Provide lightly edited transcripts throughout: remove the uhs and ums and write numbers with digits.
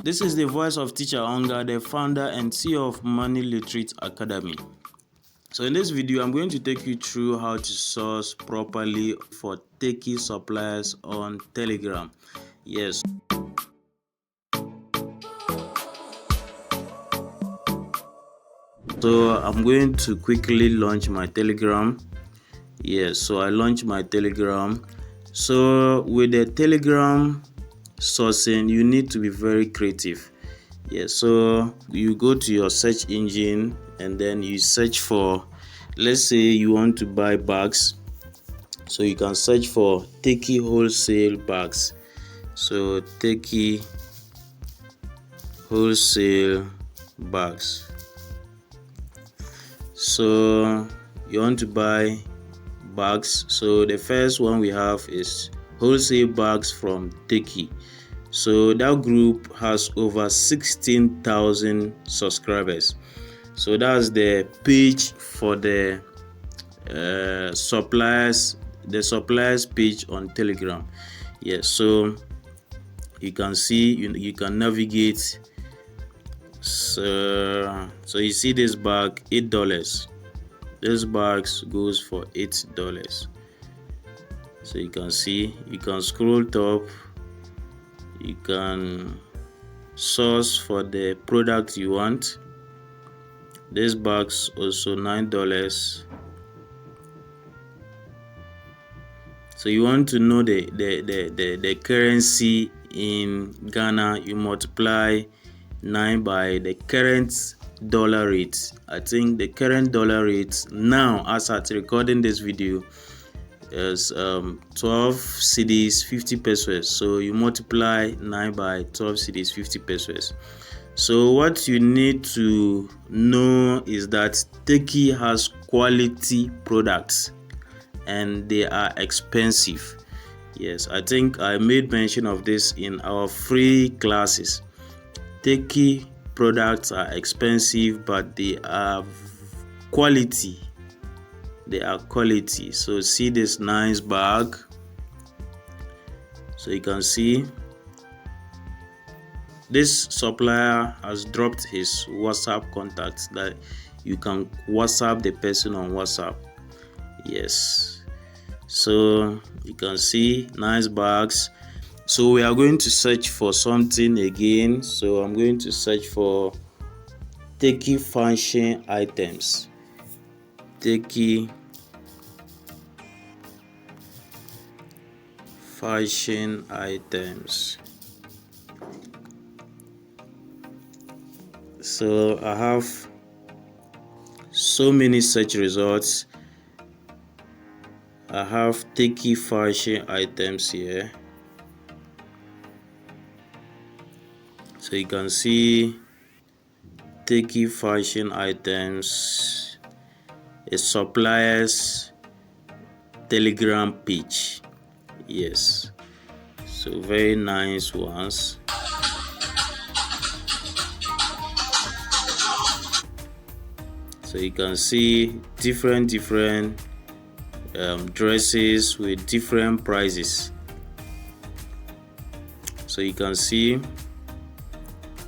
This is the voice of Teacher Onga, the founder and CEO of Money Literate Academy. So in this video, I'm going to take you through how to source properly for Turkey suppliers on Telegram. Yes. So I'm going to quickly launch my Telegram. Yes, so I launched my Telegram. So with the Telegram sourcing, you need to be very creative. Yes, so you go to your search engine and then you search for, let's say you want to buy bags, so you can search for Turkey wholesale bags. So Turkey wholesale bags. So you want to buy bags. So the first one we have is wholesale bags from Turkey. So that group has over 16,000 subscribers. So that's the page for the suppliers page on Telegram. Yes, so you can see, you can navigate. So you see this bag, $8. This bag goes for $8. So you can see, you can scroll top, you can source for the product you want. This bag's also $9. So you want to know the currency in Ghana, you multiply 9 by the current dollar rate. I think the current dollar rate now, as at recording this video, is 12 cedis 50 pesos. So you multiply 9 by 12 cedis 50 pesos. So what you need to know is that Turkey has quality products and they are expensive. Yes, I think I made mention of this in our free classes. Turkey products are expensive, but they are quality. They are quality. So see this nice bag. So you can see this supplier has dropped his WhatsApp contacts, that you can WhatsApp the person on WhatsApp. Yes, so you can see nice bags. So we are going to search for something again. So I'm going to search for Turkey fashion items. Turkey fashion items. So I have so many search results. I have Turkey fashion items here. So you can see Turkey fashion items, a supplier's Telegram page. Yes, so very nice ones. So you can see different dresses with different prices. So you can see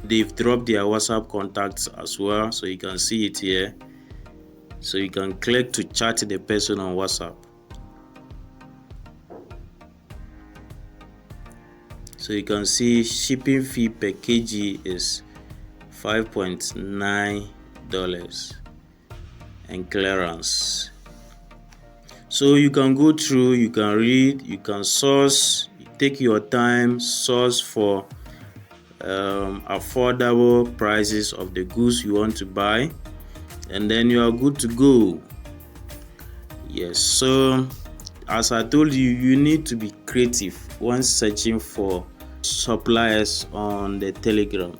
they've dropped their WhatsApp contacts as well. So you can see it here. So you can click to chat the person on WhatsApp. So you can see shipping fee per kg is $5.9 and clearance. So you can go through, you can read, you can source, take your time, source for affordable prices of the goods you want to buy, and then you are good to go. Yes, so as I told you, you need to be creative when searching for suppliers on the Telegram.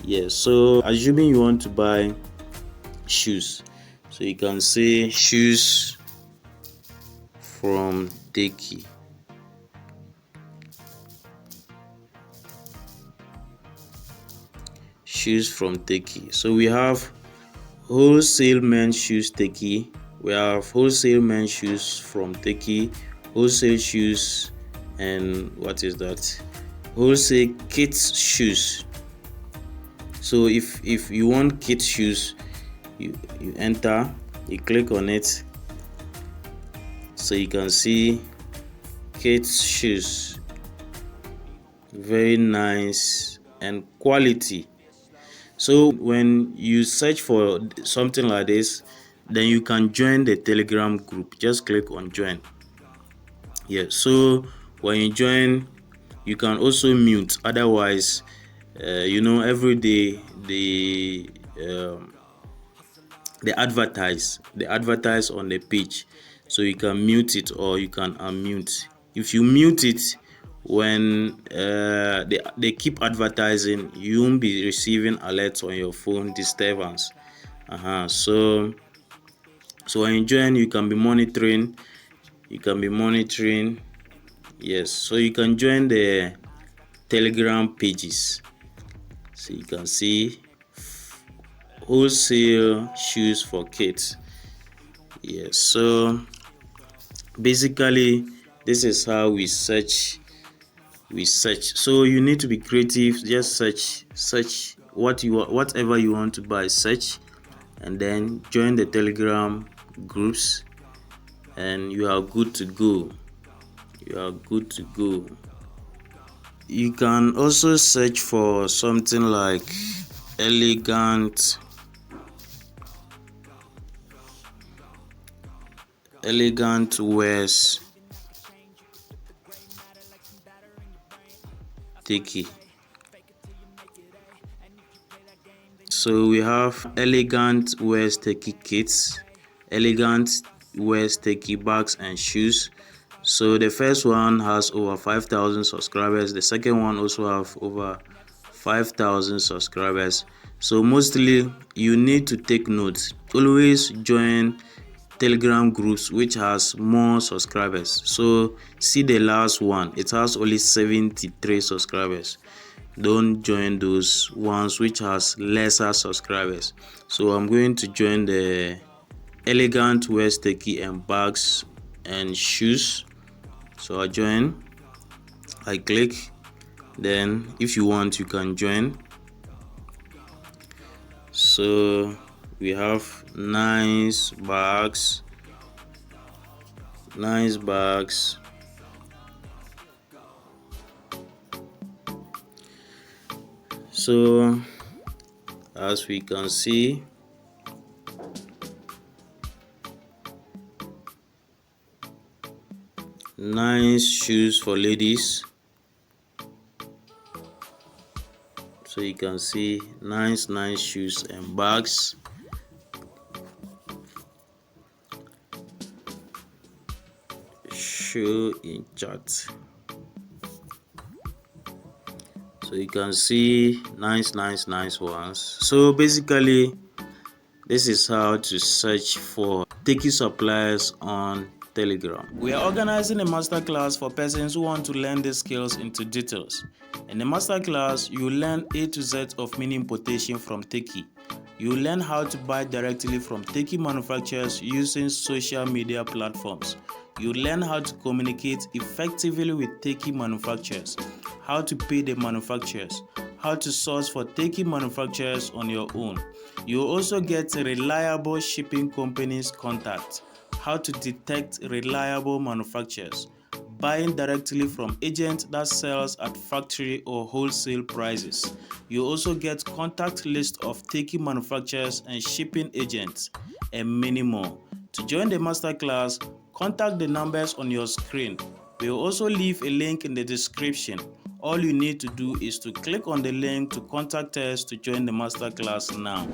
Yes, so assuming you want to buy shoes, so you can say shoes from Turkey. Shoes from Turkey. So we have wholesale men's shoes Turkey. We have wholesale men's shoes from Turkey, wholesale shoes, and what is that? Wholesale kids shoes So if you want kid shoes, you enter, you click on it, so you can see kids shoes, very nice and quality. So when you search for something like this, then you can join the Telegram group. Just click on join. Yeah, so when you join, you can also mute. Otherwise, every day they advertise on the page, so you can mute it or you can unmute. If you mute it, when they keep advertising, you won't be receiving alerts on your phone, disturbance. So when you join, you can be monitoring. Yes, so you can join the Telegram pages. So you can see wholesale shoes for kids. Yes, so basically this is how we search. So you need to be creative. Just search whatever you want to buy, search, and then join the Telegram groups, and you are good to go. You can also search for something like elegant wears Turkey. So we have elegant wears Turkey kits, elegant wears Turkey bags and shoes. So the first one has over 5,000 subscribers. The second one also have over 5,000 subscribers. So mostly you need to take notes. Always join Telegram groups which has more subscribers. So see the last one, it has only 73 subscribers. Don't join those ones which has lesser subscribers. So I'm going to join the elegant wears Turkey and bags and shoes. So I join, I click, then if you want you can join. So we have nice bags. So as we can see, nice shoes for ladies. So you can see nice shoes and bags. Show in chat. So you can see nice ones. So basically this is how to search for Turkey suppliers on Telegram. We are organizing a masterclass for persons who want to learn these skills into details. In the masterclass, you learn A to Z of mini importation from Turkey. You learn how to buy directly from Turkey manufacturers using social media platforms. You learn how to communicate effectively with Turkey manufacturers, how to pay the manufacturers, how to source for Turkey manufacturers on your own. You also get reliable shipping companies contact, how to detect reliable manufacturers, buying directly from agents that sells at factory or wholesale prices. You also get contact list of Turkey manufacturers and shipping agents, and many more. To join the masterclass, contact the numbers on your screen. We will also leave a link in the description. All you need to do is to click on the link to contact us to join the masterclass now.